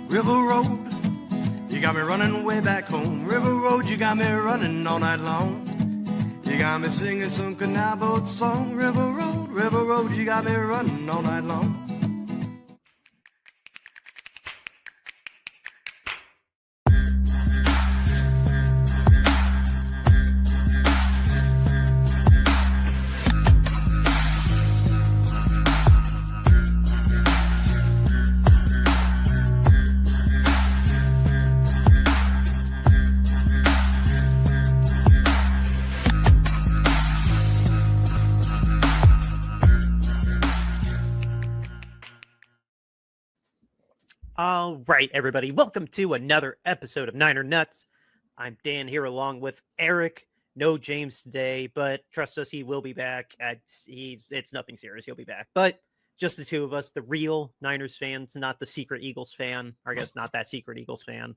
River Road, you got me running way back home. River Road, you got me running all night long. You got me singing some canal boat song. River Road, you got me running all night long. All right, everybody. Welcome to another episode of Niner Nuts. I'm Dan here along with Eric. No James today, but trust us, he will be back. It's nothing serious. He'll be back. But just the two of us, the real Niners fans, not the secret Eagles fan, or I guess not that secret Eagles fan.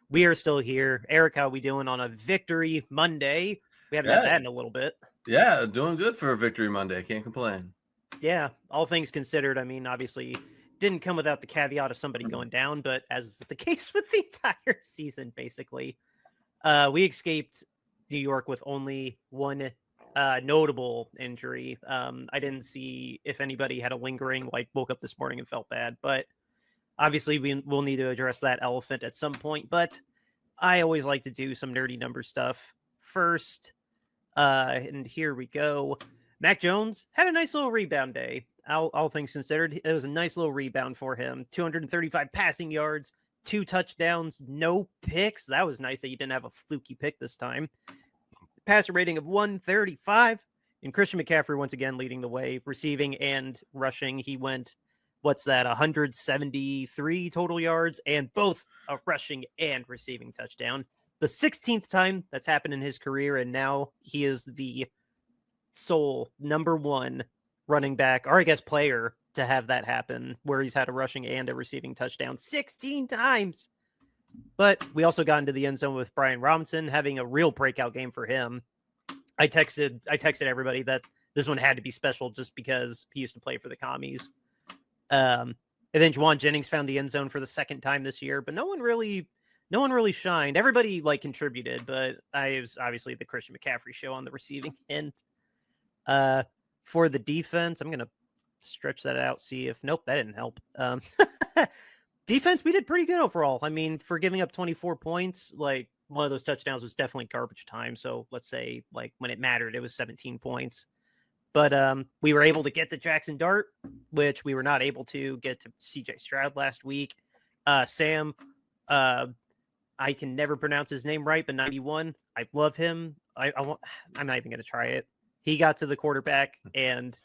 We are still here. Eric, how are we doing on a Victory Monday? We haven't had that in a little bit. Yeah, doing good for a Victory Monday. Can't complain. Yeah, all things considered, I mean, obviously didn't come without the caveat of somebody going down, but as is the case with the entire season, basically, we escaped New York with only one notable injury. I didn't see if anybody had a lingering, like woke up this morning and felt bad, but obviously we'll need to address that elephant at some point. But I always like to do some nerdy number stuff first. And here we go. Mac Jones had a nice little rebound day. All things considered, it was a nice little rebound for him. 235 passing yards, 2 touchdowns, no picks. That was nice that you didn't have a fluky pick this time. Passer rating of 135. And Christian McCaffrey once again leading the way, receiving and rushing. He went, 173 total yards, and both a rushing and receiving touchdown. The 16th time that's happened in his career, and now he is the sole number one running back, or I guess player, to have that happen, where he's had a rushing and a receiving touchdown 16 times. But we also got into the end zone with Brian Robinson having a real breakout game for him. I texted everybody that this one had to be special just because he used to play for the Commies. And then Juwan Jennings found the end zone for the second time this year, but no one really shined. Everybody contributed, but it was obviously the Christian McCaffrey show on the receiving end. For the defense, I'm going to stretch that out, see if... Nope, that didn't help. Defense, we did pretty good overall. I mean, for giving up 24 points, one of those touchdowns was definitely garbage time. So let's say, when it mattered, it was 17 points. But we were able to get to Jackson Dart, which we were not able to get to CJ Stroud last week. Sam, I can never pronounce his name right, but 91, I love him. I'm not even going to try it. He got to the quarterback, and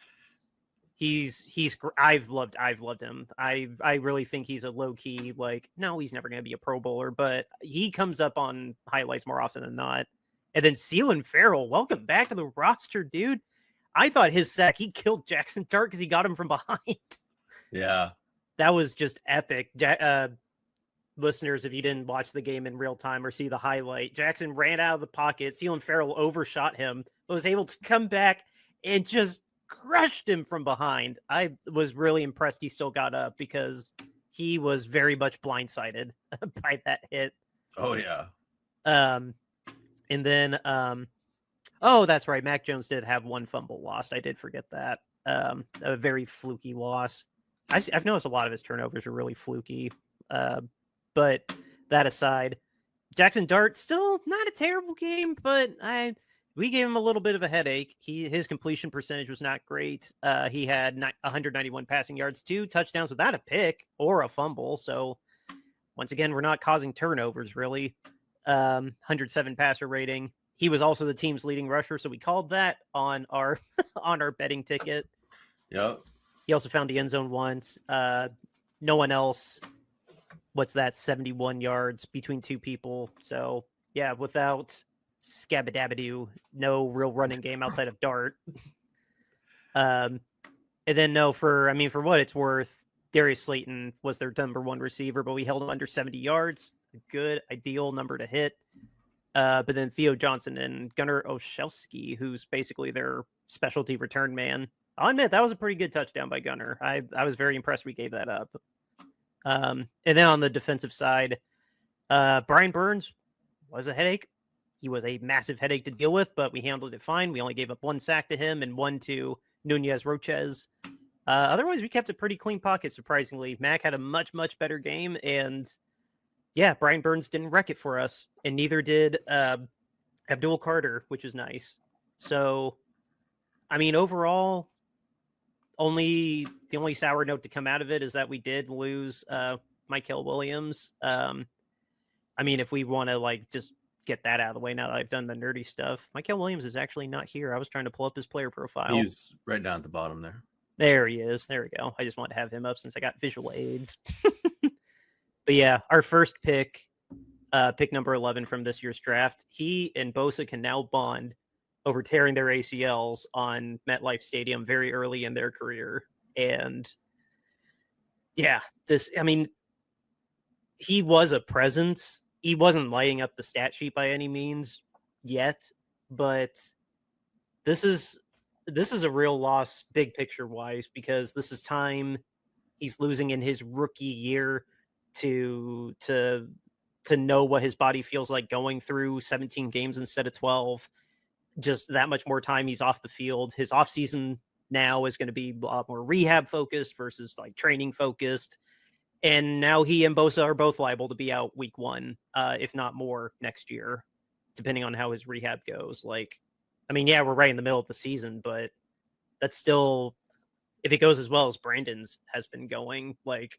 I've loved him. I really think he's a low key, no, he's never going to be a Pro Bowler, but he comes up on highlights more often than not. And then Sealan Farrell, welcome back to the roster, dude. I thought his sack, he killed Jackson Dart because he got him from behind. Yeah. That was just epic. Listeners, if you didn't watch the game in real time or see the highlight, Jackson ran out of the pocket. Sealan Farrell overshot him, but was able to come back and just crushed him from behind. I was really impressed he still got up because he was very much blindsided by that hit. Oh, yeah. And then, oh, that's right. Mac Jones did have one fumble lost. I did forget that. A very fluky loss. I've noticed a lot of his turnovers are really fluky. But that aside, Jackson Dart, still not a terrible game, but we gave him a little bit of a headache. His completion percentage was not great. He had 191 passing yards, 2 touchdowns without a pick or a fumble. So once again, we're not causing turnovers, really. 107 passer rating. He was also the team's leading rusher, so we called that on our betting ticket. Yep. He also found the end zone once. No one else. 71 yards between 2 people. So yeah, without Scabadabadoo, no real running game outside of Dart. And then for what it's worth, Darius Slayton was their number 1 receiver, but we held him under 70 yards. A good, ideal number to hit. But then Theo Johnson and Gunnar Olszewski, who's basically their specialty return man. I'll admit that was a pretty good touchdown by Gunnar. I was very impressed we gave that up. And then on the defensive side, Brian Burns was a headache. He was a massive headache to deal with, but we handled it fine. We only gave up 1 sack to him and 1 to Nunez Roches. Otherwise, we kept a pretty clean pocket, surprisingly. Mac had a much, much better game, and yeah, Brian Burns didn't wreck it for us, and neither did Abdul Carter, which was nice. So, I mean, overall, the only sour note to come out of it is that we did lose Mykel Williams. I mean, if we want to like just get that out of the way now that I've done the nerdy stuff, Mykel Williams is actually not here. I was trying to pull up his player profile. He's right down at the bottom there. There he is. There we go. I just wanted to have him up since I got visual aids. But yeah, our first pick, pick number 11 from this year's draft, he and Bosa can now bond over tearing their ACLs on MetLife Stadium very early in their career. And yeah, he was a presence. He wasn't lighting up the stat sheet by any means yet, but this is a real loss, big picture wise, because this is time he's losing in his rookie year to know what his body feels like going through 17 games instead of 12. Just that much more time he's off the field. His offseason now is going to be a lot more rehab focused versus like training focused. And now he and Bosa are both liable to be out week 1, if not more next year, depending on how his rehab goes. Like, I mean, yeah, we're right in the middle of the season, but that's still, if it goes as well as Brandon's has been going, like,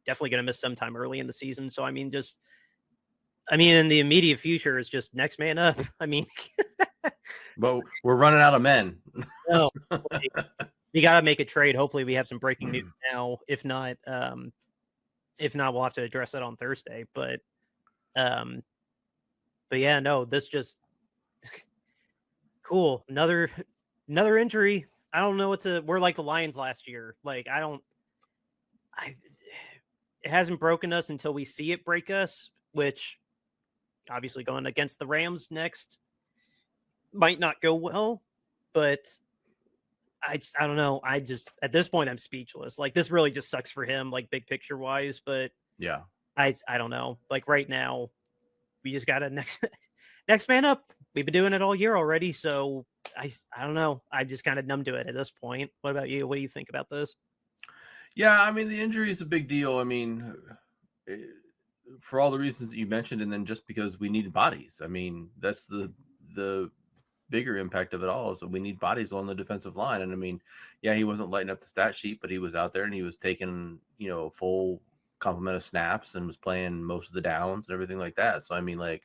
definitely going to miss some time early in the season. So, I mean, in the immediate future, it's just next man up. I mean, but we're running out of men. No, like, you got to make a trade. Hopefully, we have some breaking news now. If not, we'll have to address that on Thursday. But yeah, no, this just cool. Another injury. I don't know we're like the Lions last year. Like, it hasn't broken us until we see it break us, which obviously going against the Rams next might not go well, but I don't know. At this point, I'm speechless. Like, this really just sucks for him, like big picture wise, but yeah, I don't know. Like right now, we just got to next man up. We've been doing it all year already. So I don't know. I'm just kind of numb to it at this point. What about you? What do you think about this? Yeah, I mean, the injury is a big deal. I mean, for all the reasons that you mentioned, and then just because we need bodies. I mean, that's the bigger impact of it all, is that we need bodies on the defensive line. And I mean, yeah, he wasn't lighting up the stat sheet, but he was out there and he was taking, full complement of snaps and was playing most of the downs and everything like that. So I mean, like,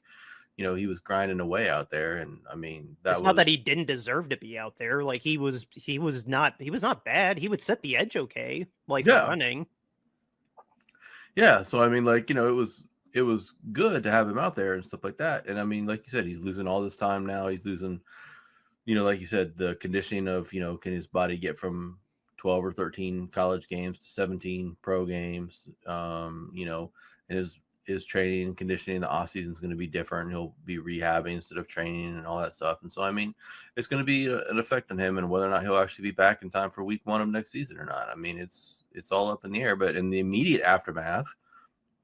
he was grinding away out there. And I mean, it's not that he didn't deserve to be out there. Like, he was not bad. He would set the edge okay, like, running. Yeah. So I mean, like, it was good to have him out there and stuff like that. And I mean, like you said, he's losing all this time now. He's losing, like you said, the conditioning of, can his body get from 12 or 13 college games to 17 pro games, and his training and conditioning in the off season is going to be different. He'll be rehabbing instead of training and all that stuff. And so, I mean, it's going to be an effect on him and whether or not he'll actually be back in time for week 1 of next season or not. I mean, it's all up in the air, but in the immediate aftermath,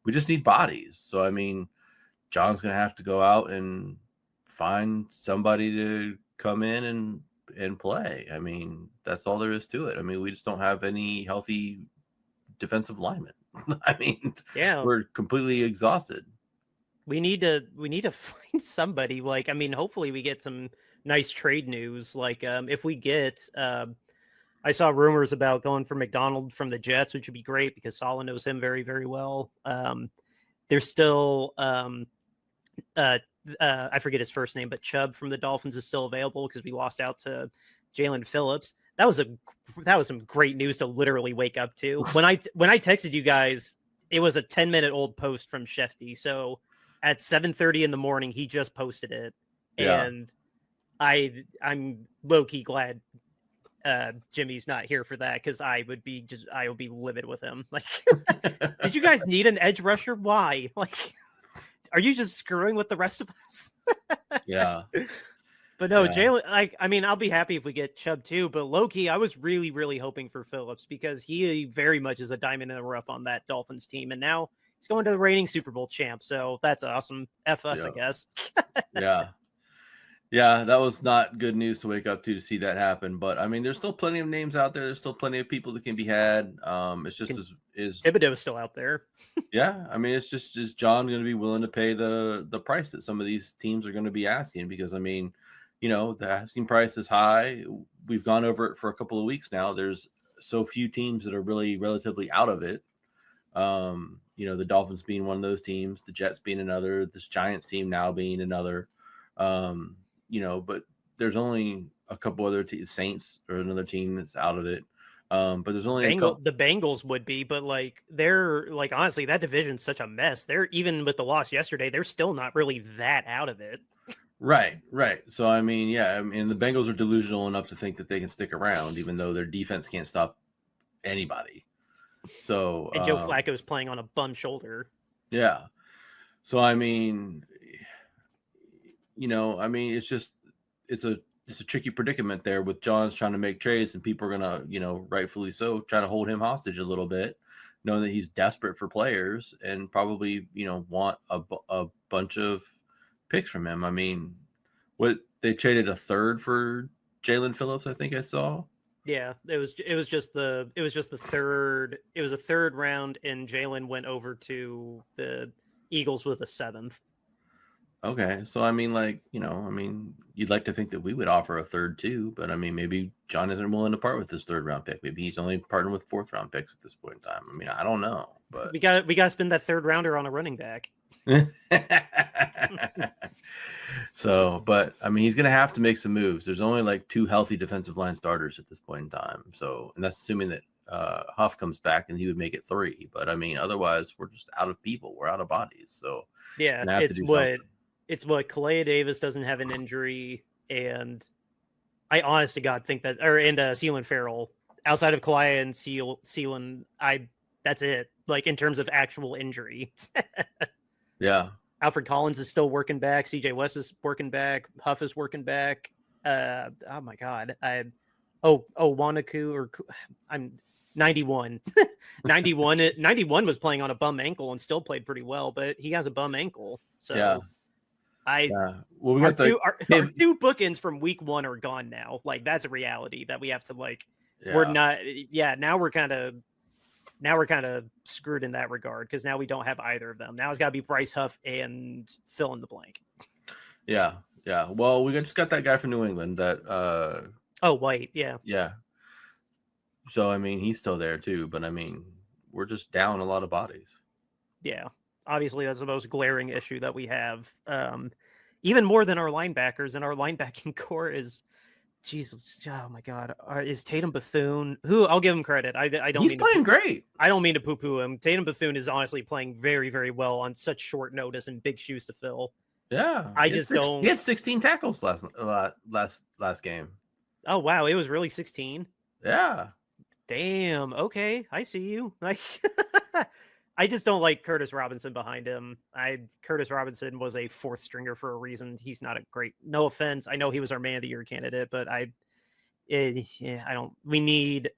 we just need bodies. So, I mean, John's going to have to go out and find somebody to come in and play. I mean, that's all there is to it. I mean, we just don't have any healthy defensive linemen. I mean, yeah, we're completely exhausted. We need to find somebody. Like, I mean, hopefully we get some nice trade news. Like, if we get, I saw rumors about going for McDonald from the Jets, which would be great because Saleh knows him very, very well. There's still, I forget his first name, but Chubb from the Dolphins is still available because we lost out to Jalen Phillips. That was some great news to literally wake up to. When I texted you guys, it was a 10-minute old post from Shefty. So at 7:30 in the morning, he just posted it, and I'm low key glad Jimmy's not here for that, because I would be livid with him. Like, did you guys need an edge rusher? Why? Like, are you just screwing with the rest of us? Yeah. But no, Yeah. Jalen, I mean, I'll be happy if we get Chubb too, but low-key, I was really, really hoping for Phillips because he very much is a diamond in the rough on that Dolphins team. And now he's going to the reigning Super Bowl champ. So that's awesome. F us, I guess. Yeah. Yeah, that was not good news to wake up to see that happen. But I mean, there's still plenty of names out there. There's still plenty of people that can be had. It's just is Thibodeau's still out there. Yeah, I mean, it's just is John going to be willing to pay the price that some of these teams are going to be asking? Because I mean, the asking price is high. We've gone over it for a couple of weeks now. There's so few teams that are really relatively out of it. The Dolphins being one of those teams, the Jets being another, this Giants team now being another. But there's only a couple other Saints or another team that's out of it. But there's only the Bengals would be, but they're honestly, that division's such a mess. They're even with the loss yesterday, they're still not really that out of it. Right. So I mean, yeah, I mean the Bengals are delusional enough to think that they can stick around, even though their defense can't stop anybody. So and Joe Flacco's playing on a bum shoulder. Yeah. So I mean, it's a tricky predicament there with John's trying to make trades and people are gonna, rightfully so, try to hold him hostage a little bit, knowing that he's desperate for players and probably, want a bunch of picks from him. I mean, what they traded a third for Jalen Phillips, I think I saw. Yeah, it was just the third. It was a third round, and Jalen went over to the Eagles with a seventh. Okay, so I mean, you'd like to think that we would offer a third too, but I mean, maybe John isn't willing to part with his third round pick. Maybe he's only partnering with fourth round picks at this point in time. I mean, I don't know, but we got to spend that third rounder on a running back. So, but I mean, he's going to have to make some moves. There's only 2 healthy defensive line starters at this point in time. So, and that's assuming that Huff comes back and he would make it 3. But I mean, otherwise, we're just out of people. We're out of bodies. So, yeah, it's what Calais Davis doesn't have an injury, and I honest to God think that, and Sealan Farrell, outside of Calais and Sealan, that's it. In terms of actual injury. Yeah. Alfred Collins is still working back. CJ West is working back. Huff is working back. Oh my God. Wanaku, I'm 91. 91 was playing on a bum ankle and still played pretty well, but he has a bum ankle. So yeah. Well, we got our 2 bookends from week 1 are gone now. That's a reality that we have to we're not. Yeah. Now we're kind of screwed in that regard because now we don't have either of them. Now it's got to be Bryce Huff and fill in the blank. Yeah. Well, we just got that guy from New England that. White. Yeah. Yeah. So I mean, he's still there too, but I mean, we're just down a lot of bodies. Yeah. Obviously, that's the most glaring issue that we have. Even more than our linebackers, and our linebacking core is. Jesus, oh my God! Is Tatum Bethune? Who I'll give him credit. I don't. He's playing great. I don't mean to poo-poo him. Tatum Bethune is honestly playing very, very well on such short notice and big shoes to fill. Yeah, don't. He had 16 tackles last game. Oh wow, it was really 16. Yeah. Damn. Okay, I see you. I just don't like Curtis Robinson behind him. Curtis Robinson was a 4th stringer for a reason. He's not a great. No offense. I know he was our man of the year candidate, but I don't. We need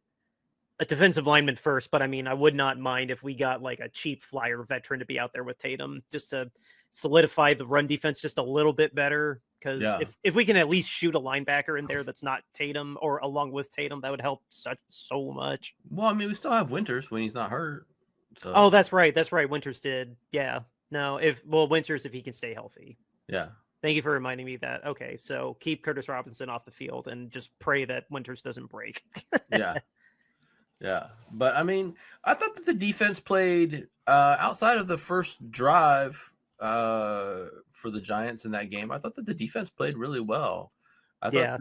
a defensive lineman first. But I mean, I would not mind if we got a cheap flyer veteran to be out there with Tatum just to solidify the run defense just a little bit better. Because if we can at least shoot a linebacker in there that's not Tatum or along with Tatum, that would help so much. Well, I mean, we still have Winters when he's not hurt. So. Oh, that's right. Winters did. Yeah. No, Winters, if he can stay healthy. Yeah. Thank you for reminding me that. Okay. So keep Curtis Robinson off the field and just pray that Winters doesn't break. Yeah. Yeah. But I mean, I thought that the defense played outside of the first drive for the Giants in that game. I thought that the defense played really well. I thought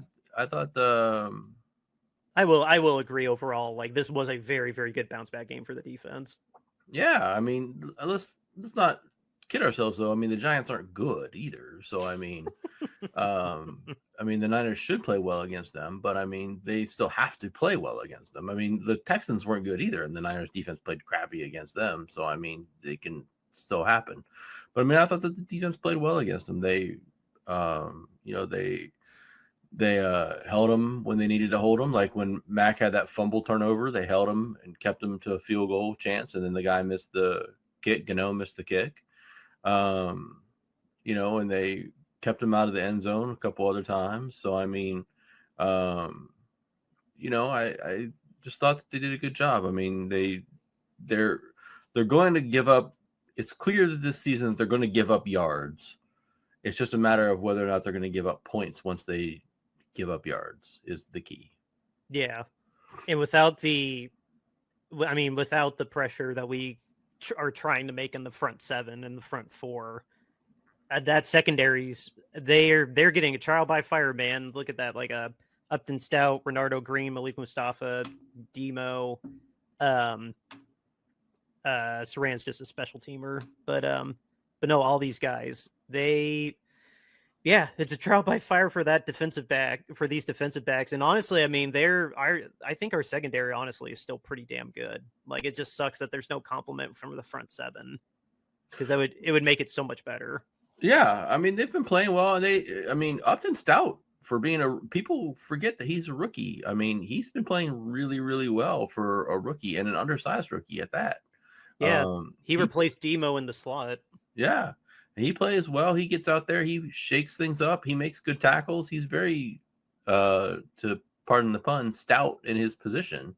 I will agree overall. This was a very, very good bounce back game for the defense. Yeah, I mean, let's not kid ourselves though. I mean, the Giants aren't good either. So I mean, the Niners should play well against them, but I mean, they still have to play well against them. I mean, the Texans weren't good either, and the Niners defense played crappy against them. So I mean, they can still happen. But I mean, I thought that the defense played well against them. They They held them when they needed to hold them. Like when Mac had that fumble turnover, they held him and kept him to a field goal chance, and then the guy missed the kick. Gano missed the kick. And they kept him out of the end zone a couple other times. So I mean, I just thought that they did a good job. I mean, they're going to give up. It's clear that this season they're going to give up yards. It's just a matter of whether or not they're going to give up points once they give up yards is the key. Yeah. And without the pressure that we are trying to make in the front seven and the front four, that secondaries, they're getting a trial by fire, man. Look at that. Like Upton Stout, Renardo Green, Malik Mustafa, Demo, Saran's just a special teamer, but no, all these guys, it's a trial by fire for these defensive backs. And honestly, I mean, I think our secondary honestly is still pretty damn good. Like, it just sucks that there's no compliment from the front seven, because it would make it so much better. Yeah, I mean, they've been playing well, and Upton Stout, for being people forget that he's a rookie. I mean, he's been playing really, really well for a rookie, and an undersized rookie at that. Yeah, he replaced Demo in the slot. Yeah, he plays well. He gets out there. He shakes things up. He makes good tackles. He's very, to pardon the pun, stout in his position.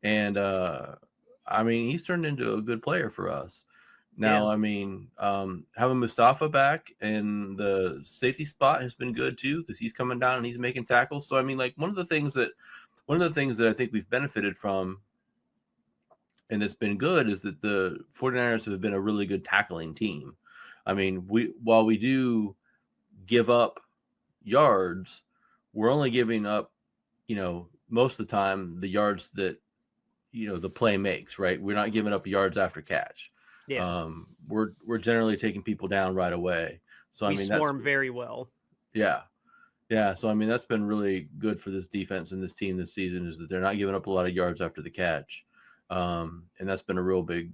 And, he's turned into a good player for us. Now, yeah. Having Mustafa back in the safety spot has been good too, because he's coming down and he's making tackles. So, one of the things that I think we've benefited from, and it's been good, is that the 49ers have been a really good tackling team. I mean, while we do give up yards, we're only giving up, most of the time the yards that, the play makes, right? We're not giving up yards after catch. Yeah. We're generally taking people down right away. So we swarm very well. Yeah. Yeah. So that's been really good for this defense and this team this season, is that they're not giving up a lot of yards after the catch. And that's been a real big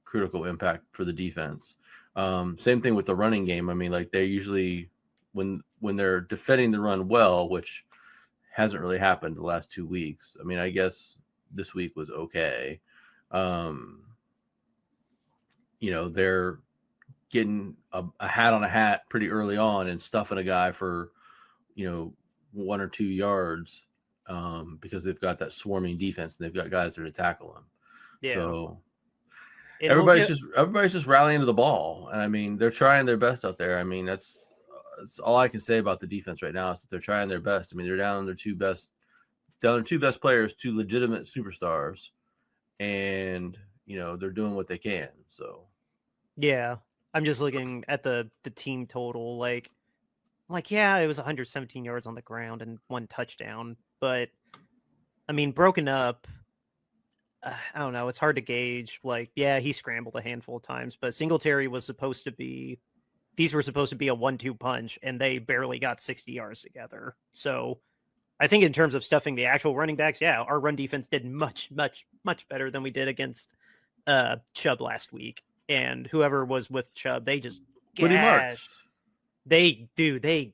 critical impact for the defense. Same thing with the running game. They usually, when they're defending the run well, which hasn't really happened the last 2 weeks. I guess this week was okay. They're getting a hat on a hat pretty early on and stuffing a guy for, 1 or 2 yards, because they've got that swarming defense and they've got guys there to tackle them. Yeah. So everybody's just rallying to the ball, and they're trying their best out there. That's all I can say about the defense right now, is that they're trying their best. They're down their two best players, 2 legitimate superstars, and they're doing what they can. So yeah, I'm just looking at the team total. Like yeah, it was 117 yards on the ground and 1 touchdown, but broken up, I don't know. It's hard to gauge. Like, yeah, he scrambled a handful of times, but Singletary these were supposed to be a 1-2 punch, and they barely got 60 yards together. So I think in terms of stuffing the actual running backs, yeah, our run defense did much, much, much better than we did against Chubb last week. And whoever was with Chubb, they just gashed. They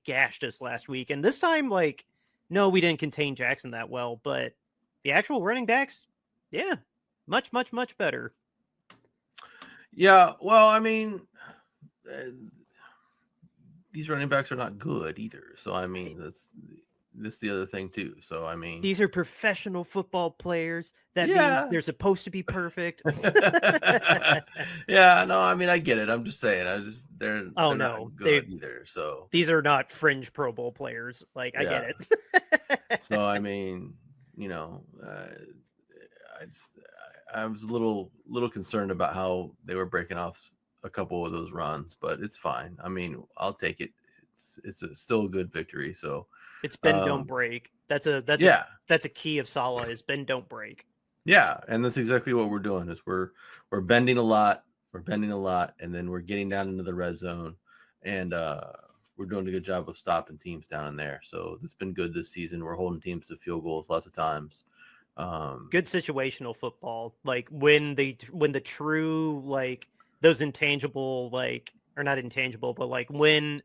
gashed us last week. And this time, no, we didn't contain Jackson that well, but the actual running backs, yeah, much, much, much better. Yeah, well, these running backs are not good either. So, that's the other thing too. So, these are professional football players. That means they're supposed to be perfect. Yeah, no, I get it. I'm just saying, they're not good either. So these are not fringe Pro Bowl players. I get it. So, I was a little concerned about how they were breaking off a couple of those runs, but it's fine. I'll take it. It's still a good victory. So it's bend, don't break. That's a key of Saleh, is bend, don't break. Yeah, and that's exactly what we're doing. Is we're bending a lot, and then we're getting down into the red zone, and we're doing a good job of stopping teams down in there. So it's been good this season. We're holding teams to field goals lots of times. Good situational football, when the true, those intangible, or not intangible, but when,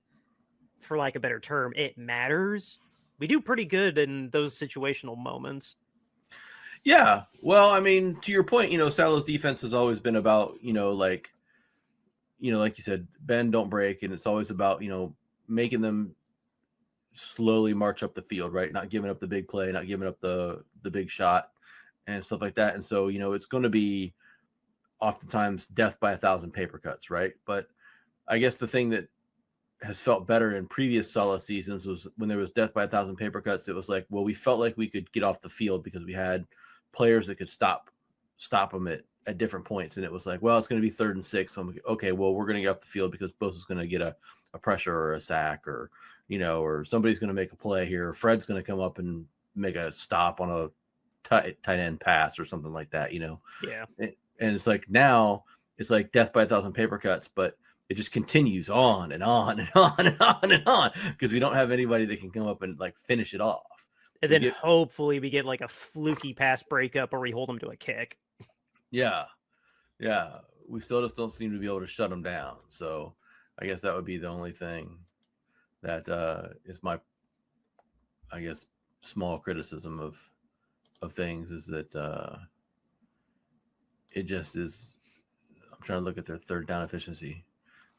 for lack of a better term, it matters. we do pretty good in those situational moments. Yeah. Well, I mean, to your point, Salah's defense has always been about, like you said, bend, don't break. And it's always about, making them slowly march up the field, right? Not giving up the big play, not giving up the big shot and stuff like that. And so, it's going to be oftentimes death by 1,000 paper cuts, right? But I guess the thing that has felt better in previous Salah seasons was when there was death by 1,000 paper cuts. It was like, well, we felt like we could get off the field because we had players that could stop them at different points. And it was like, well, it's going to be 3rd and 6. So I'm like, okay, well, we're going to get off the field because Bosa's going to get a pressure or a sack, or, or somebody's going to make a play here. Fred's going to come up and make a stop on a tight end pass or something like that, Yeah. And it's like, now it's like death by 1,000 paper cuts, but it just continues on and on and on and on and on because we don't have anybody that can come up and like finish it off. And then hopefully we get like a fluky pass breakup or we hold them to a kick. Yeah. Yeah. We still just don't seem to be able to shut them down. So I guess that would be the only thing that is my, I guess, small criticism of things is that it just is. I'm trying to look at their third down efficiency.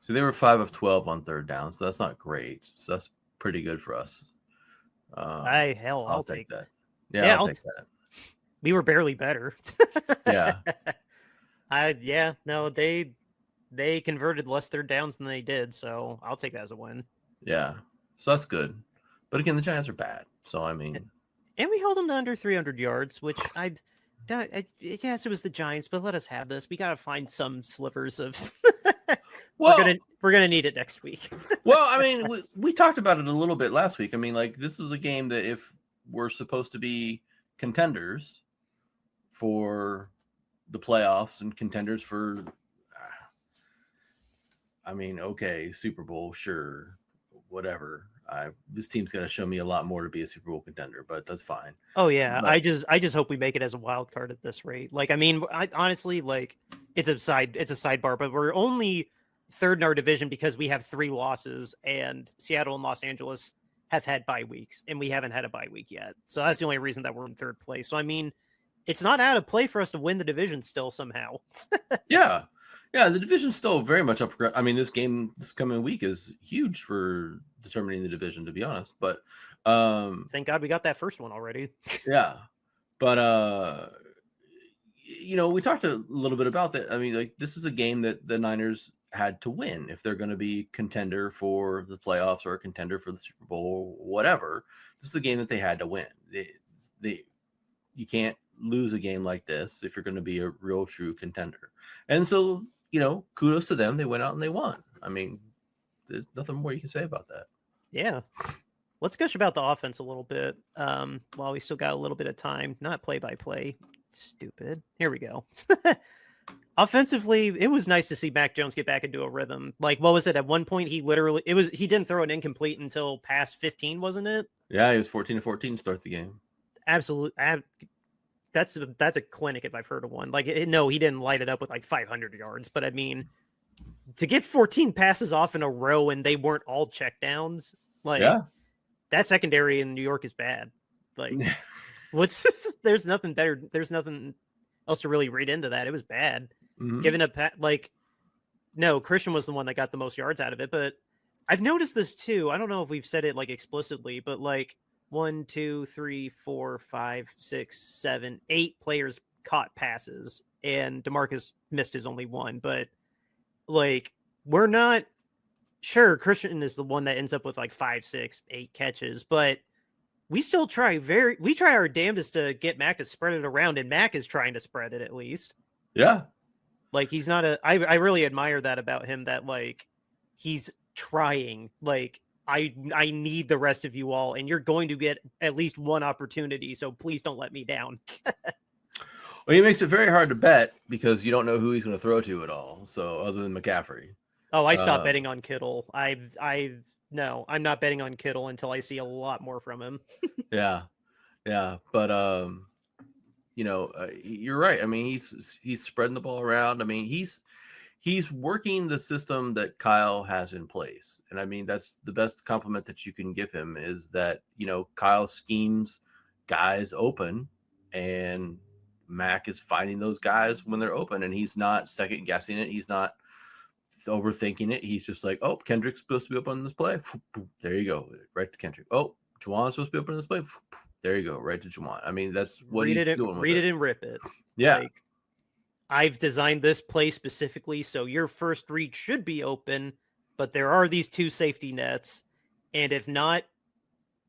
So they were 5 of 12 on third down. So that's not great. So that's pretty good for us. I'll take that. Yeah, I'll take that. We were barely better. Yeah. They converted less third downs than they did, so I'll take that as a win. Yeah. So that's good. But again, the Giants are bad. So I mean, and we held them to under 300 yards, which yes, it was the Giants, but let us have this. We got to find some slivers of. Well, we're gonna need it next week. Well, I mean, we talked about it a little bit last week. I mean, like, this was a game that if we're supposed to be contenders for the playoffs and contenders for, I mean, okay, Super Bowl, sure, whatever. This team's got to show me a lot more to be a Super Bowl contender, but that's fine. Oh yeah, but I just hope we make it as a wild card at this rate. Like, I mean, honestly, like, it's a sidebar, but we're only third in our division because we have 3 losses, and Seattle and Los Angeles have had bye weeks, and we haven't had a bye week yet. So that's the only reason that we're in third place. So I mean, it's not out of play for us to win the division still somehow. Yeah, the division's still very much up for. I mean, this coming week is huge for determining the division, to be honest. But thank God we got that first one already. Yeah, but we talked a little bit about that. I mean, like, this is a game that the Niners had to win if they're going to be contender for the playoffs or a contender for the Super Bowl, whatever. This is a game that they had to win. You can't lose a game like this if you're going to be a real true contender. And so, kudos to them. They went out and they won. I mean, there's nothing more you can say about that. Yeah. Let's gush about the offense a little bit while we still got a little bit of time. Not play-by-play. Stupid. Here we go. Offensively, it was nice to see Mac Jones get back into a rhythm. Like, what was it? At one point, he didn't throw an incomplete until past 15, wasn't it? Yeah, he was 14-14 to start the game. Absolutely. That's a clinic if I've heard of one. Like, no, he didn't light it up with like 500 yards, but I mean, to get 14 passes off in a row and they weren't all checkdowns, like, that secondary in New York is bad. Like, there's nothing better. There's nothing else to really read into that. It was bad. Mm-hmm. Given no, Christian was the one that got the most yards out of it, but I've noticed this too. I don't know if we've said it like explicitly, but like 1, 2, 3, 4, 5, 6, 7, 8 players caught passes, and DeMarcus missed his only one. But like, we're not sure Christian is the one that ends up with like 5, 6, 8 catches, but we still try our damnedest to get Mac to spread it around, and Mac is trying to spread it at least. Yeah. Like, he's not I really admire that about him, that like he's trying. Like, I need the rest of you all, and you're going to get at least one opportunity, so please don't let me down. Well, he makes it very hard to bet because you don't know who he's going to throw to at all. So other than McCaffrey. Oh, I stopped betting on Kittle. No, I'm not betting on Kittle until I see a lot more from him. Yeah. But you're right. I mean, he's spreading the ball around. I mean, he's he's working the system that Kyle has in place. And I mean, that's the best compliment that you can give him, is that, Kyle schemes guys open, and Mac is finding those guys when they're open, and he's not second guessing it. He's not overthinking it. He's just like, oh, Kendrick's supposed to be open on this play. There you go. Right to Kendrick. Oh, Juwan's supposed to be open on this play. There you go. Right to Juwan. I mean, that's what he's doing. Read it and rip it. Yeah. Like, I've designed this play specifically so your first read should be open, but there are these 2 safety nets, and if not,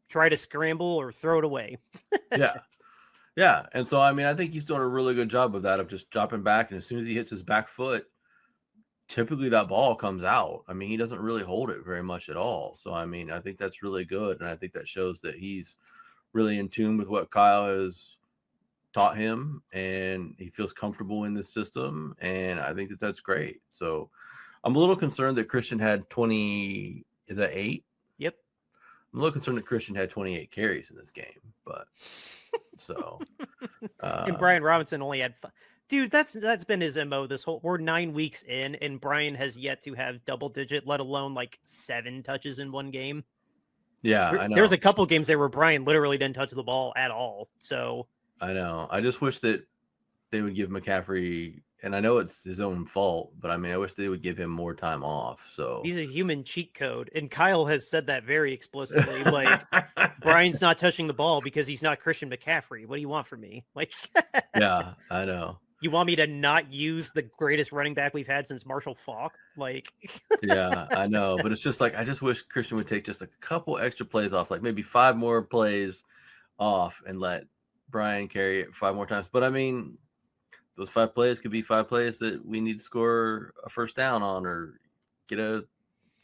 try to scramble or throw it away. Yeah. And so, I mean, I think he's doing a really good job of that, of just dropping back, and as soon as he hits his back foot, typically that ball comes out. I mean, he doesn't really hold it very much at all. So, I mean, I think that's really good, and I think that shows that he's really in tune with what Kyle has taught him, and he feels comfortable in this system, and I think that that's great. So I'm a little concerned that Christian had 20, is that 8? Yep. I'm a little concerned that Christian had 28 carries in this game, but so and Brian Robinson only had 5. Dude, that's been his MO this whole, we're 9 weeks in, and Brian has yet to have double digit, let alone like 7 touches in one game. Yeah, I know. There's a couple games there where Brian literally didn't touch the ball at all. So I know. I just wish that they would give McCaffrey, and I know it's his own fault, but I mean, I wish they would give him more time off. So he's a human cheat code, and Kyle has said that very explicitly. Like, Brian's not touching the ball because he's not Christian McCaffrey. What do you want from me? Like, yeah, I know. You want me to not use the greatest running back we've had since Marshall Faulk? Like, yeah, I know, but it's just like, I just wish Christian would take just a couple extra plays off, like maybe 5 more plays off, and let Brian carry it 5 more times. But I mean, those 5 plays could be 5 plays that we need to score a first down on, or get a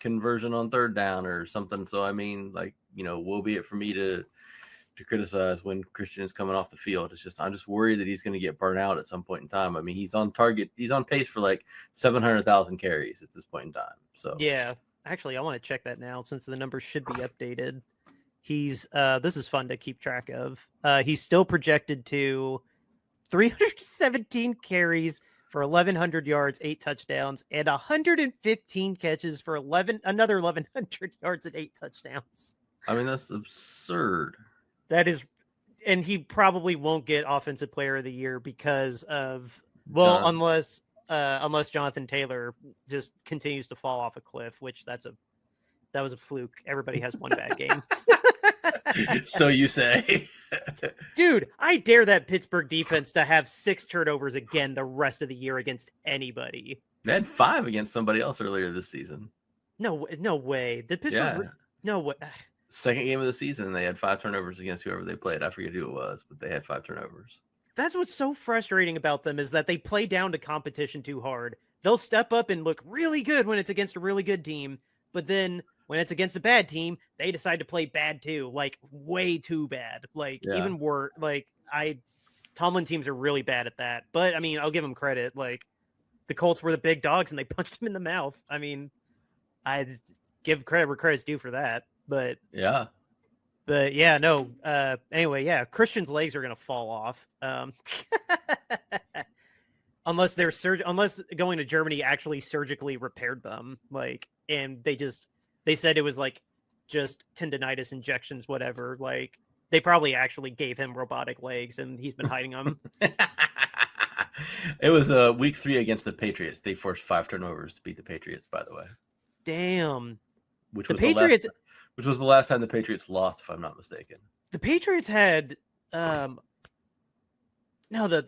conversion on 3rd down or something. So I mean, like, will be it for me to criticize when Christian is coming off the field. It's just, I'm just worried that he's going to get burnt out at some point in time. I mean, he's on target. He's on pace for like 700,000 carries at this point in time. So yeah, actually, I want to check that now since the numbers should be updated. He's this is fun to keep track of. He's still projected to 317 carries for 1,100 yards, 8 touchdowns, and 115 catches for another 1,100 yards and 8 touchdowns. I mean, that's absurd. That is, and he probably won't get Offensive Player of the Year because of, well, unless Jonathan Taylor just continues to fall off a cliff, which that was a fluke. Everybody has one bad game. So you say. Dude, I dare that Pittsburgh defense to have 6 turnovers again the rest of the year against anybody. They had 5 against somebody else earlier this season. No way. The Pittsburgh, no way. Second game of the season, they had 5 turnovers against whoever they played. I forget who it was, but they had 5 turnovers. That's what's so frustrating about them, is that they play down to competition too hard. They'll step up and look really good when it's against a really good team, but then when it's against a bad team, they decide to play bad too, like way too bad. Like even worse. Like Tomlin teams are really bad at that. But I mean, I'll give them credit. Like the Colts were the big dogs and they punched him in the mouth. I mean, I give credit where credit's due for that. But yeah, no. Anyway, yeah, Christian's legs are gonna fall off. Unless going to Germany actually surgically repaired them. Like, and they said it was like just tendonitis injections, whatever. Like, they probably actually gave him robotic legs and he's been hiding them. It was week 3 against the Patriots. They forced 5 turnovers to beat the Patriots, by the way. Damn. Which was the last time the Patriots lost, if I'm not mistaken. The Patriots had the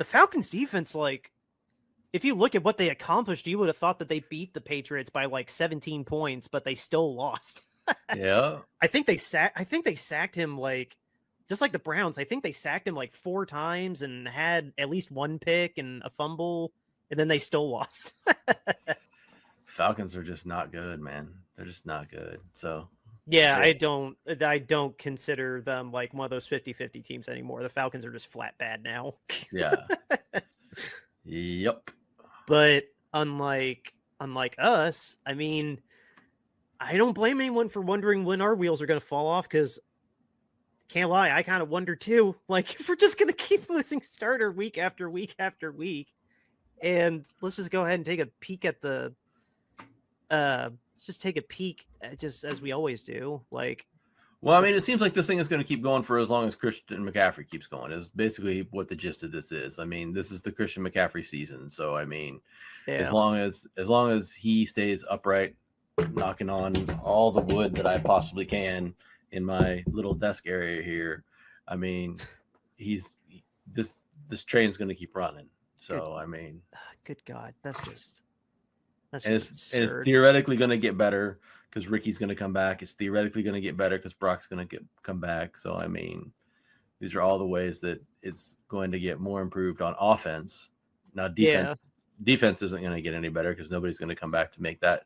Falcons defense, like, if you look at what they accomplished, you would have thought that they beat the Patriots by like 17 points, but they still lost. Yeah. I think they sacked him, like, just like the Browns. I think they sacked him like 4 times and had at least 1 pick and a fumble, and then they still lost. Falcons are just not good, man. They're just not good. So yeah, I don't consider them like one of those 50-50 teams anymore. The Falcons are just flat bad now. Yeah. Yep. But unlike us, I mean, I don't blame anyone for wondering when our wheels are going to fall off, because can't lie, I kind of wonder too. Like, if we're just going to keep losing starter week after week after week, And let's just go ahead and take a peek at the just take a peek just as we always do. Like, well, I mean, it seems like this thing is going to keep going for as long as Christian McCaffrey keeps going. Is basically what the gist of this is. I mean, this is the Christian McCaffrey season. So I mean, as long as he stays upright, knocking on all the wood that I possibly can in my little desk area here, I mean, this train's going to keep running. So I mean, good God, that's just it's theoretically going to get better because Ricky's going to come back. It's theoretically going to get better because Brock's going to come back. So I mean, these are all the ways that it's going to get more improved on offense. Now defense isn't going to get any better because nobody's going to come back to make that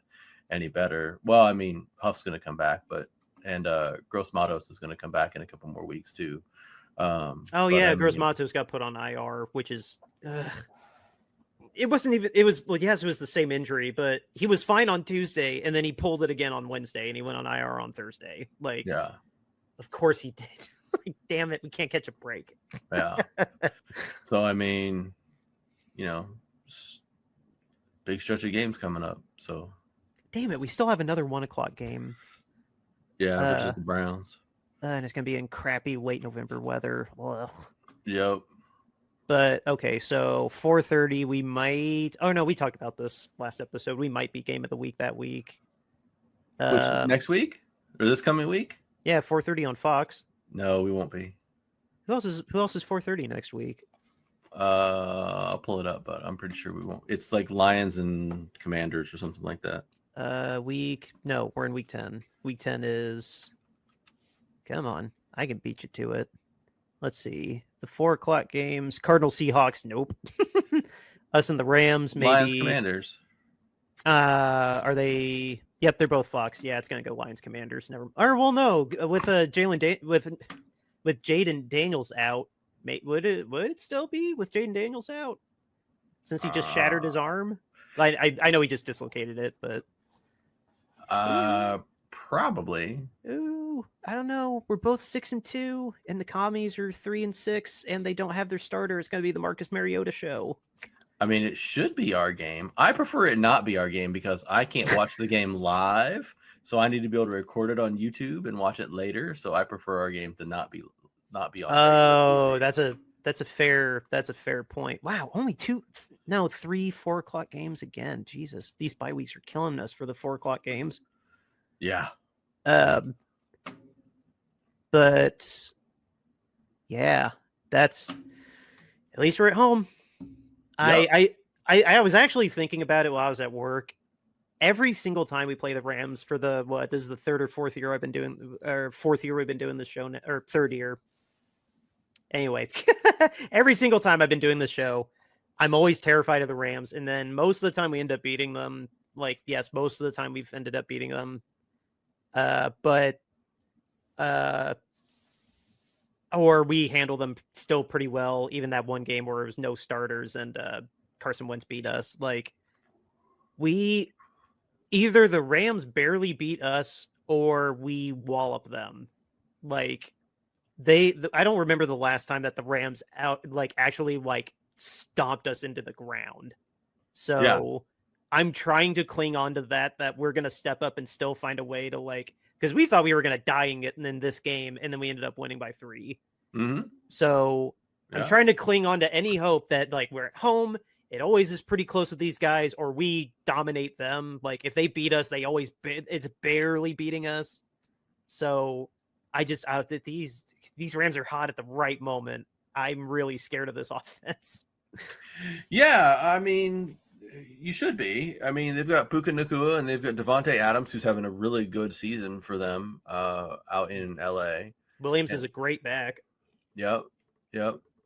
any better. Well, I mean, Huff's going to come back, and Gross Matos is going to come back in a couple more weeks too. Gross Matos got put on IR, which is it wasn't even, it was, well, yes, it was the same injury, but he was fine on Tuesday and then he pulled it again on Wednesday and he went on IR on Thursday. Like, yeah, of course he did. Like, damn it, we can't catch a break. Yeah. So I mean, big stretch of games coming up. So damn it, we still have another 1:00 game. Yeah, versus the Browns. And it's gonna be in crappy late November weather. Ugh. Yep. But okay, so 4:30 we might. Oh no, we talked about this last episode. We might be game of the week that week. Which next week or this coming week? Yeah, 4:30 on Fox. No, we won't be. Who else is 4:30 next week? I'll pull it up, but I'm pretty sure we won't. It's like Lions and Commanders or something like that. No, we're in week 10. Week 10 is. Come on, I can beat you to it. Let's see. The 4:00 games. Cardinals, Seahawks. Nope. Us and the Rams. Maybe. Lions, Commanders. Are they? Yep, they're both Fox. Yeah, it's gonna go Lions, Commanders. Never. Or well, no. With with Jaden Daniels out, would it still be with Jaden Daniels out? Since he just shattered his arm. I know he just dislocated it, but. Probably. Ooh, I don't know. We're both 6-2, and the Commies are 3-6, and they don't have their starter. It's going to be the Marcus Mariota show. I mean, it should be our game. I prefer it not be our game because I can't watch the game live, so I need to be able to record it on YouTube and watch it later. So I prefer our game to not be on. Oh, that's a fair point. Wow, only 3 4:00 games again. Jesus, these bye weeks are killing us for the 4:00 games. Yeah. But yeah, that's at least we're at home. Yep. I was actually thinking about it while I was at work. Every single time we play the Rams for this is the third or fourth year I've been doing, or fourth year we've been doing this show, or third year. Anyway, every single time I've been doing this show, I'm always terrified of the Rams. And then most of the time we end up beating them. Like, yes, most of the time we've ended up beating them. Or we handle them still pretty well. Even that one game where it was no starters and Carson Wentz beat us. Like, either the Rams barely beat us or we wallop them. Like, I don't remember the last time that the Rams actually stomped us into the ground. So yeah. I'm trying to cling on to that we're going to step up and still find a way to because we thought we were going to die in this game, and then we ended up winning by 3. Mm-hmm. So yeah. I'm trying to cling on to any hope that we're at home. It always is pretty close with these guys, or we dominate them. Like, if they beat us, it's barely beating us. So these Rams are hot at the right moment. I'm really scared of this offense. Yeah, I mean, you should be. I mean, they've got Puka Nacua and they've got Devontae Adams, who's having a really good season for them out in LA. Williams is a great back. Yep.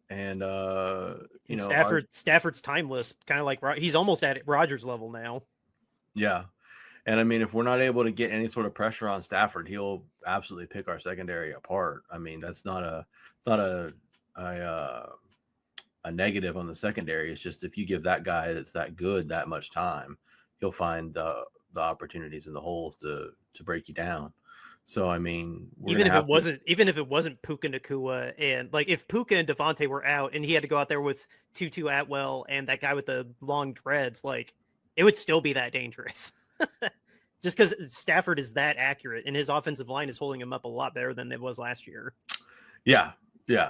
And Stafford's timeless, kind of like he's almost at Rodgers level now. Yeah. And I mean, if we're not able to get any sort of pressure on Stafford, he'll absolutely pick our secondary apart. I mean, that's not a negative on the secondary. It's just if you give that guy that's that good that much time, he'll find the opportunities and the holes to break you down. So I mean, even if it wasn't Puka Nacua, and like if Puka and Devontae were out and he had to go out there with Tutu Atwell and that guy with the long dreads, like it would still be that dangerous. Just because Stafford is that accurate and his offensive line is holding him up a lot better than it was last year. Yeah.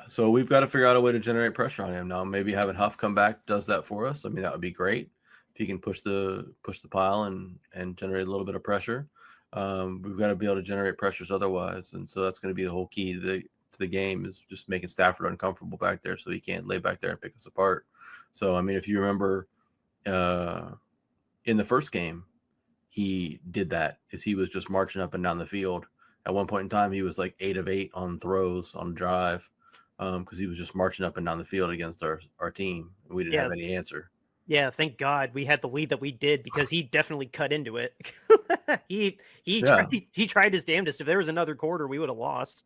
So we've got to figure out a way to generate pressure on him now. Maybe having Huff come back does that for us. I mean, that would be great if he can push the pile and generate a little bit of pressure. We've got to be able to generate pressures otherwise, and so that's going to be the whole key to the game is just making Stafford uncomfortable back there so he can't lay back there and pick us apart. So I mean, if you remember in the first game, he did that is he was just marching up and down the field. At one point in time, he was like 8 of 8 on throws on drive because he was just marching up and down the field against our team. We didn't have any answer. Yeah, thank God we had the lead that we did because he definitely cut into it. he tried his damnedest. If there was another quarter, we would have lost.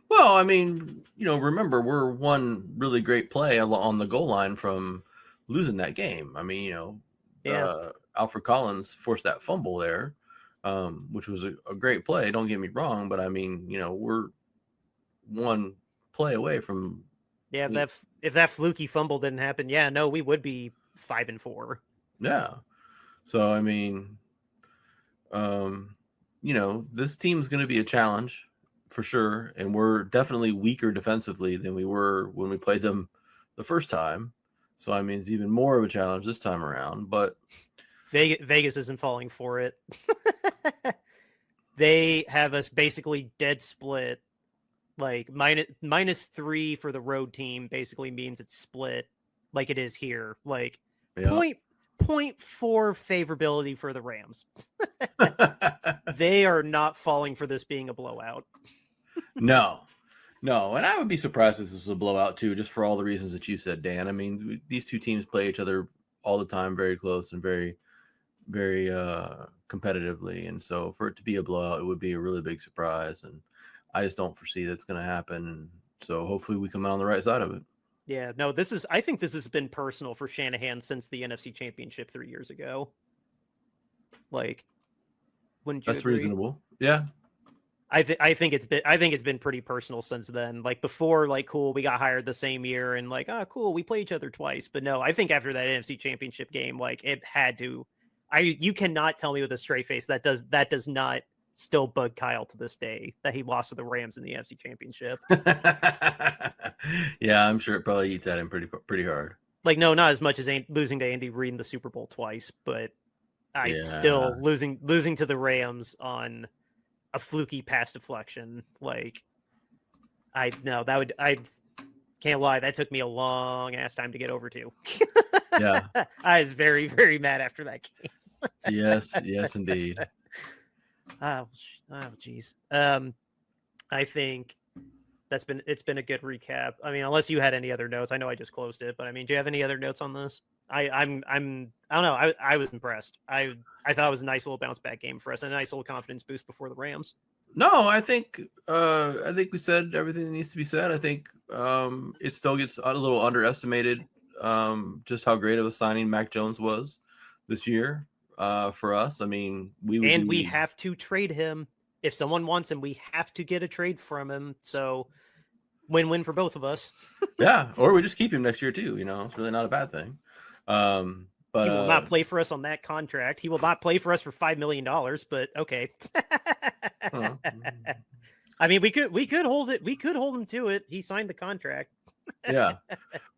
Well, I mean, remember we're one really great play on the goal line from losing that game. I mean, Alfred Collins forced that fumble there, which was a great play. Don't get me wrong, but I mean, we're one play away from. Yeah, if that fluky fumble didn't happen, we would be 5-4. Yeah. So I mean, this team's going to be a challenge for sure, and we're definitely weaker defensively than we were when we played them the first time. So I mean, it's even more of a challenge this time around. But Vegas isn't falling for it. They have us basically dead split. Like -3 for the road team basically means it's split like it is here. Like 0.4 favorability for the Rams. They are not falling for this being a blowout. No. And I would be surprised if this was a blowout too, just for all the reasons that you said, Dan. I mean, these two teams play each other all the time, very close and very, very competitively. And so for it to be a blowout, it would be a really big surprise. And I just don't foresee that's going to happen. And so hopefully we come out on the right side of it. Yeah, no, I think this has been personal for Shanahan since the NFC Championship 3 years ago. Like, wouldn't you That's agree? Reasonable. Yeah. I think it's been pretty personal since then. Like before, like cool, we got hired the same year, and like, oh cool, we play each other twice. But no, I think after that NFC Championship game, like it had to. You cannot tell me with a straight face that does not still bug Kyle to this day that he lost to the Rams in the NFC Championship. Yeah, I'm sure it probably eats at him pretty hard. Like no, not as much as losing to Andy Reid in the Super Bowl twice, but still losing to the Rams on a fluky pass deflection. Like I can't lie, that took me a long ass time to get over to. Yeah. I was very, very mad after that game. Yes, indeed. Oh geez. I think it's been a good recap. I mean, unless you had any other notes. I know I just closed it, but I mean, do you have any other notes on this? I don't know. I was impressed. I thought it was a nice little bounce back game for us, and a nice little confidence boost before the Rams. No, I think we said everything that needs to be said. I think it still gets a little underestimated just how great of a signing Mac Jones was this year for us. I mean, we have to trade him. If someone wants him, we have to get a trade from him. So win-win for both of us. Yeah, or we just keep him next year too. It's really not a bad thing. But he will not play for us on that contract. He will not play for us for $5 million. But okay. I mean, we could hold it. We could hold him to it. He signed the contract. Yeah,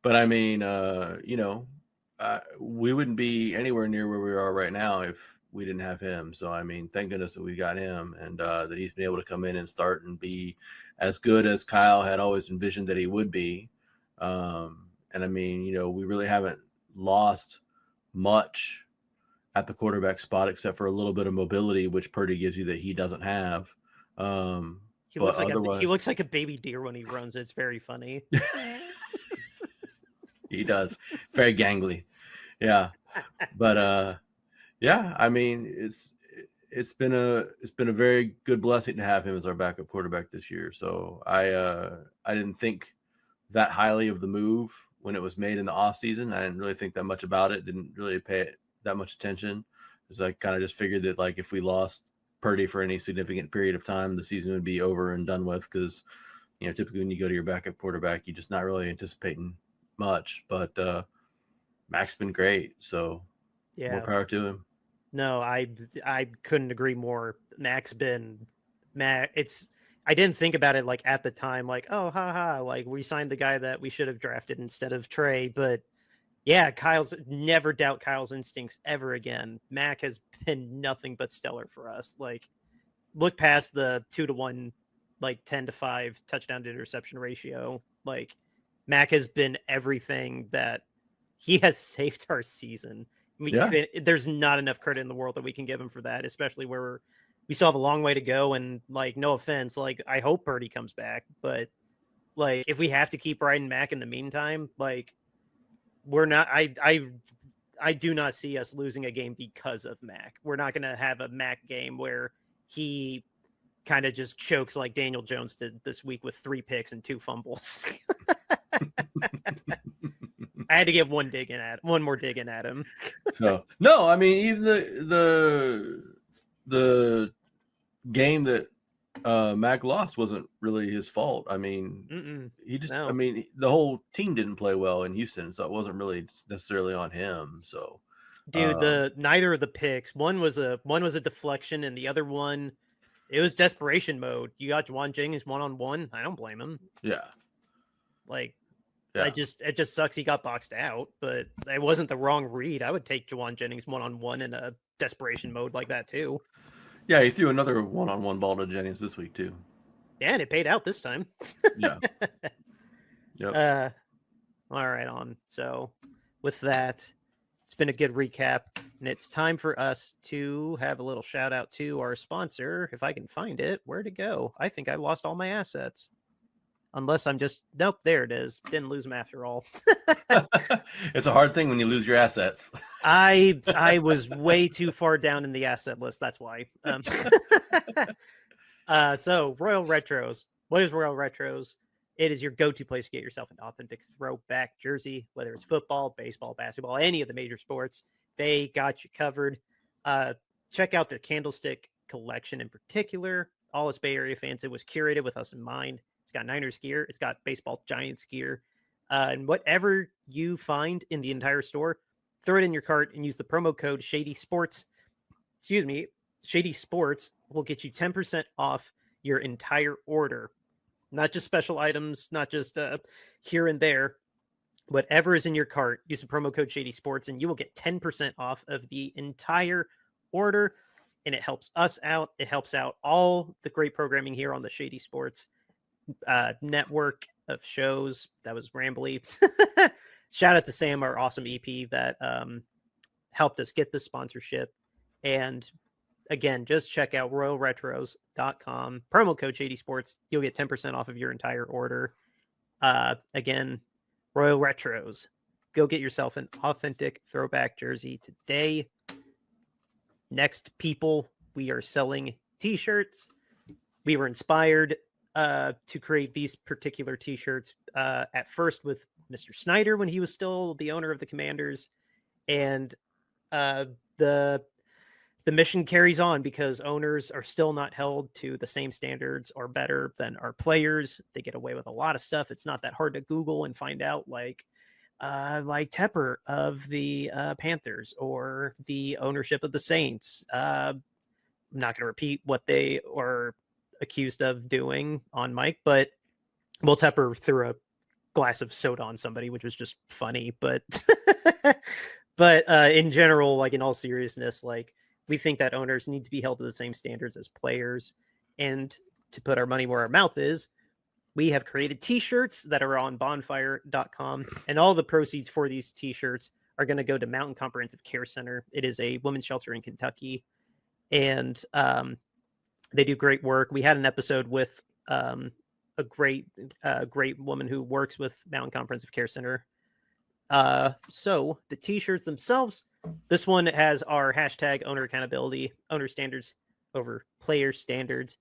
but I mean, we wouldn't be anywhere near where we are right now if we didn't have him. So I mean, thank goodness that we got him, and that he's been able to come in and start and be as good as Kyle had always envisioned that he would be. And I mean, we really haven't lost much at the quarterback spot except for a little bit of mobility, which Purdy gives you that he doesn't have. He looks like a baby deer when he runs. It's very funny. He does. Very gangly. Yeah. But yeah, I mean, it's been a very good blessing to have him as our backup quarterback this year. So I didn't think that highly of the move when it was made in the off season. I didn't really think that much about it. Didn't really pay it that much attention, because I kind of just figured that like if we lost Purdy for any significant period of time, the season would be over and done with, because typically when you go to your backup quarterback, you're just not really anticipating much. But Mac's been great, so more power to him. No, I couldn't agree more. I didn't think about it like at the time, like, oh, haha, like we signed the guy that we should have drafted instead of Trey. But yeah, never doubt Kyle's instincts ever again. Mac has been nothing but stellar for us. Like, look past the 2-to-1, like 10-to-5 touchdown to interception ratio. Like, Mac has been everything that he has saved our season. There's not enough credit in the world that we can give him for that, especially where we still have a long way to go. And like, no offense, like I hope Purdy comes back, but like if we have to keep riding Mac in the meantime, like we're not. I do not see us losing a game because of Mac. We're not going to have a Mac game where he kind of just chokes like Daniel Jones did this week with 3 picks and 2 fumbles. I had to give one more dig in at him. So no, I mean, even the game that Mac lost wasn't really his fault. I mean, I mean, the whole team didn't play well in Houston, so it wasn't really necessarily on him. So, dude, neither of the picks. One was a deflection, and the other one, it was desperation mode. You got Juwan Jennings 1-on-1. I don't blame him. Yeah, like. Yeah. It just sucks he got boxed out, but it wasn't the wrong read. I would take Juwan Jennings 1-on-1 in a desperation mode like that too. Yeah, he threw another 1-on-1 ball to Jennings this week too. Yeah, and it paid out this time. Yeah. Yep. All right, on. So with that, it's been a good recap, and it's time for us to have a little shout out to our sponsor. If I can find it, where'd it go? I think I lost all my assets. Unless I'm just, nope, there it is. Didn't lose them after all. It's a hard thing when you lose your assets. I was way too far down in the asset list. That's why. So Royal Retros. What is Royal Retros? It is your go-to place to get yourself an authentic throwback jersey, whether it's football, baseball, basketball, any of the major sports. They got you covered. Check out the Candlestick collection in particular. All us Bay Area fans, it was curated with us in mind. It's got Niners gear. It's got baseball Giants gear. And whatever you find in the entire store, throw it in your cart and use the promo code Shady Sports. Shady Sports will get you 10% off your entire order. Not just special items, not just here and there. Whatever is in your cart, use the promo code Shady Sports and you will get 10% off of the entire order. And it helps us out. It helps out all the great programming here on the Shady Sports network of shows. That was rambly. Shout out to Sam, our awesome EP that helped us get this sponsorship. And again, just check out royalretros.com, promo code Shady Sports. You'll get 10% off of your entire order. Again, Royal Retros. Go get yourself an authentic throwback jersey today. Next, people, we are selling t-shirts. We were inspired to create these particular t-shirts at first with Mr. Snyder when he was still the owner of the Commanders, and the mission carries on because owners are still not held to the same standards or better than our players. They get away with a lot of stuff. It's not that hard to Google and find out, like Tepper of the Panthers or the ownership of the Saints. I'm not going to repeat what they are accused of doing on Mike, but Will Tepper threw a glass of soda on somebody, which was just funny. But in general, like in all seriousness, like we think that owners need to be held to the same standards as players. And to put our money where our mouth is, we have created t-shirts that are on bonfire.com, and all the proceeds for these t-shirts are going to go to Mountain Comprehensive Care Center. It is a women's shelter in Kentucky, and they do great work. We had an episode with a great woman who works with Mountain Comprehensive Care Center. So the t-shirts themselves, this one has our hashtag owner accountability, owner standards over player standards.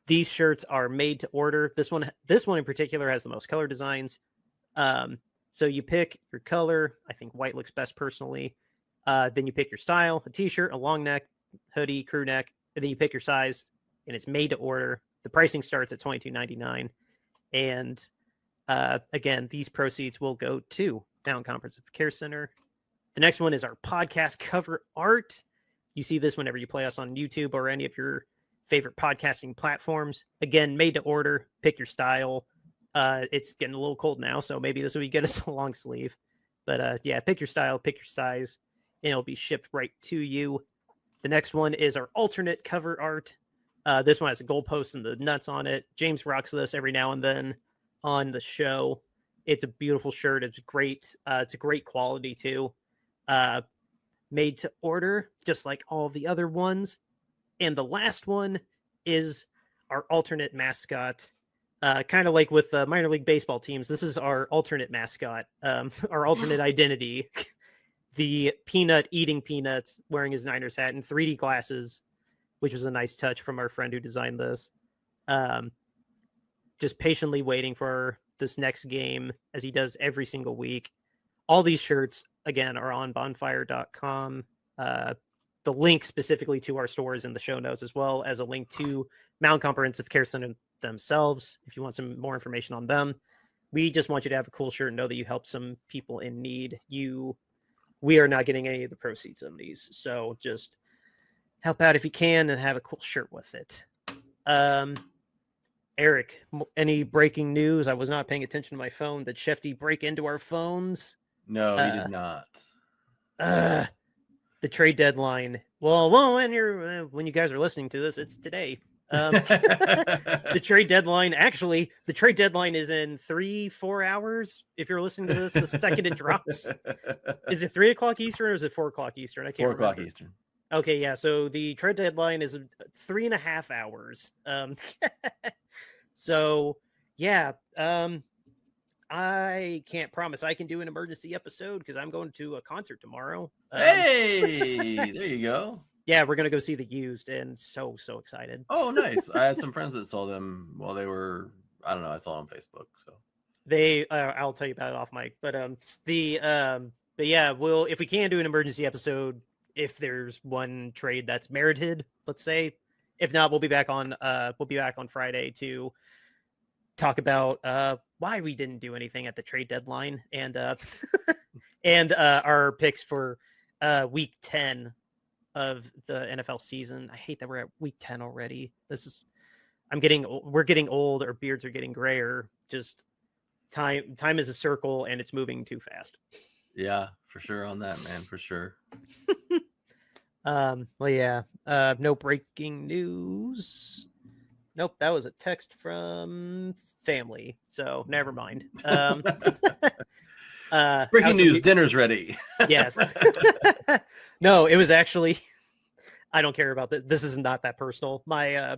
These shirts are made to order. This one in particular has the most color designs. So you pick your color. I think white looks best personally. Then you pick your style, a t-shirt, a long neck, hoodie, crew neck, and then you pick your size, and it's made to order. The pricing starts at $22.99, and again, these proceeds will go to Mountain Comprehensive Care Center. The next one is our podcast cover art. You see this whenever you play us on YouTube or any of your favorite podcasting platforms. Again, made to order. Pick your style. It's getting a little cold now, so maybe this will be good as a long sleeve. But yeah, pick your style, pick your size, and it'll be shipped right to you. The next one is our alternate cover art. This one has a goalpost and the nuts on it. James rocks this every now and then on the show. It's a beautiful shirt. It's great. It's a great quality too. Made to order, just like all the other ones. And the last one is our alternate mascot. Kind of like with the minor league baseball teams, this is our alternate mascot, our alternate identity. The peanut eating peanuts, wearing his Niners hat and 3D glasses, which was a nice touch from our friend who designed this. Just patiently waiting for this next game, as he does every single week. All these shirts, again, are on bonfire.com. The link specifically to our stores in the show notes, as well as a link to Mountain Comprehensive Care Center themselves, if you want some more information on them. We just want you to have a cool shirt and know that you help some people in need. We are not getting any of the proceeds on these, so just help out if you can and have a cool shirt with it. Eric, any breaking news? I was not paying attention to my phone. Did Shefty break into our phones? No, he did not. The trade deadline. Well, when you guys are listening to this, it's today. The trade deadline. Actually, the trade deadline is in 3-4 hours. If you're listening to this, the second it drops. Is it 3 o'clock Eastern or is it 4 o'clock Eastern? I can't 4 o'clock remember. Eastern. Okay, yeah. So the trade deadline is 3.5 hours. So yeah. I can't promise I can do an emergency episode because I'm going to a concert tomorrow. Hey, there you go. Yeah, we're going to go see The Used, and so excited. Oh, nice. I had some friends that saw them while they were, I don't know, I saw them on Facebook. So they, I'll tell you about it off mic, but but yeah, if we can do an emergency episode, if there's one trade that's merited, let's say. If not, we'll be back on Friday to talk about why we didn't do anything at the trade deadline and and our picks for week 10 of the NFL season. I hate that we're at week 10 already. We're getting old, our beards are getting grayer. Just time is a circle and it's moving too fast. Yeah, for sure on that, man, for sure. Well, yeah, no breaking news. Nope, that was a text from family, so never mind. Breaking news, dinner's ready. Yes. No, it was actually, I don't care about that. This is not that personal. I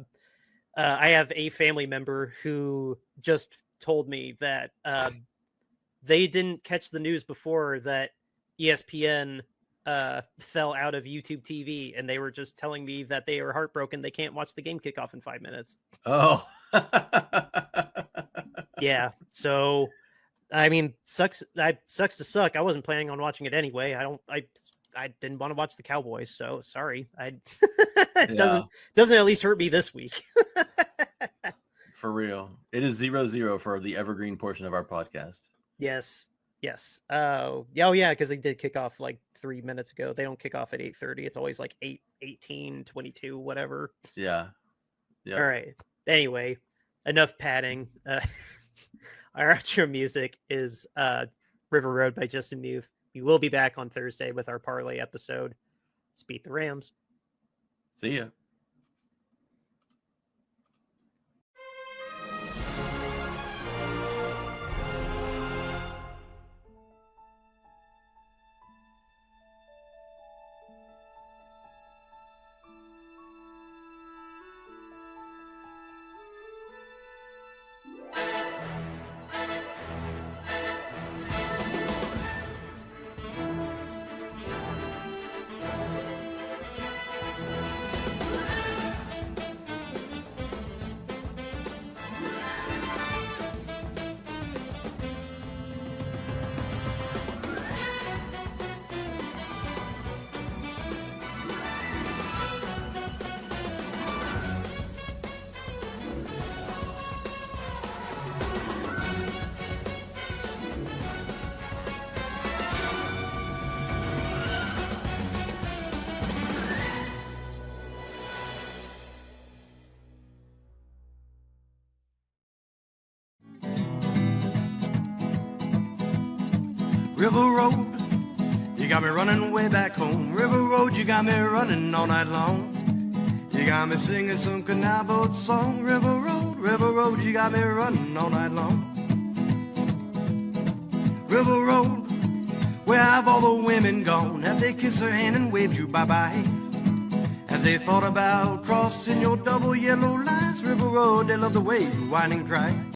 have a family member who just told me that they didn't catch the news before that ESPN fell out of YouTube TV, and they were just telling me that they are heartbroken they can't watch the game kickoff in 5 minutes. Oh. Yeah, so I mean, sucks to suck. I wasn't planning on watching it anyway. I didn't want to watch the Cowboys, so sorry. It doesn't at least hurt me this week. For real. It is 0-0 for the evergreen portion of our podcast. Yes. Oh yeah, because they did kick off like 3 minutes ago. They don't kick off at 8:30. It's always like 8:18, 22, whatever. Yeah. All right. Anyway, enough padding. Our outro music is River Road by Justin Muth. We will be back on Thursday with our parlay episode. Let's beat the Rams. See ya. River Road, you got me running way back home. River Road, you got me running all night long. You got me singing some canal boat song. River Road, you got me running all night long. River Road, where have all the women gone? Have they kissed her hand and waved you bye-bye? Have they thought about crossing your double yellow lines? River Road, they love the way you whine and cry.